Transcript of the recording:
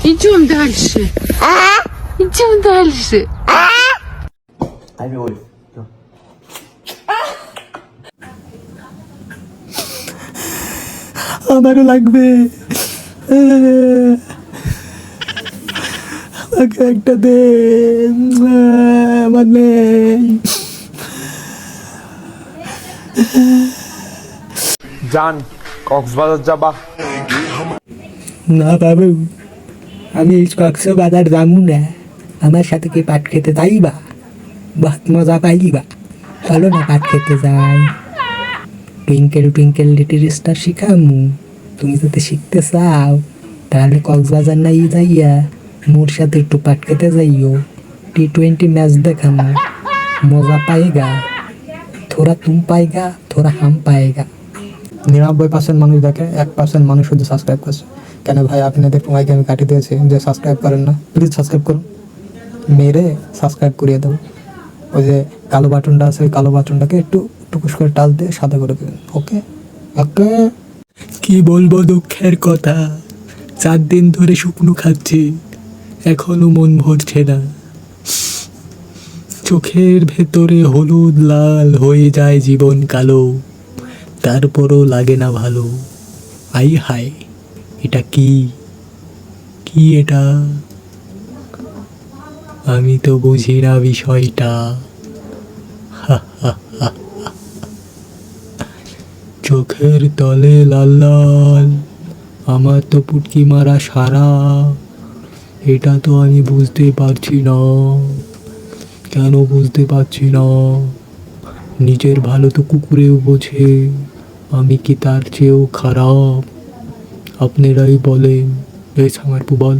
Идем дальше. Идем дальше. আমারও লাগবে, আমাকে একটা দে, আমার নেই। যান কক্সবাজার যাবা? না বাবু, আমি কক্সবাজার যাবো না। আমার সাথে কি পাট খেতে যাইবা? বহুত মজা পাইবা। চলো না পাট খেতে যাই। টুইঙ্কেল টুইঙ্কেল লিটল স্টার শিখামু। তুমি যদি শিখতে চাও তাহলে কক্সবাজার নাই যাইয়া মোর সাথে একটু পাট খেতে যাইও। T20 ম্যাচ দেখামু, মজা পাইগা। থোড়া তুম পাইগা, থোড়া হাম পাইগা। 99% মানুষ দেখে, 1% মানুষ শুধু সাবস্ক্রাইব করছে। কেন ভাই আপনাদের তোমাকে আমি কাটিয়ে দিয়েছি যে সাবস্ক্রাইব করেন না? প্লিজ সাবস্ক্রাইব করুন, মেরে সাবস্ক্রাইব করিয়ে দেবো। ওই যে কালো বাটনটা আছে, ওই কালো বাটনটাকে একটু টুকুস করে টাচ দিয়ে সাদা করে দেবেন। ওকে ওকে। কি বলবো দুঃখের কথা, 4 দিন ধরে শুকনো খাচ্ছি, এখনো মন ভরছে না। চোখের ভেতরে হলুদ লাল হয়ে যায় জীবন কালো, তারপরও লাগে না ভালো। আই হায়, এটা কি কি এটা? আমি তো বুঝি না বিষয়টা। চোখের তলে লাল লাল, আমার তো পুটকি মারা সারা। এটা তো আমি বুঝতে পারছি না, কেন বুঝতে পারছি না? নিজের ভালো তো কুকুরেও বোঝে, আমি কি তার চেয়েও খারাপ? আপনারাই বলেন। এই সামার বল।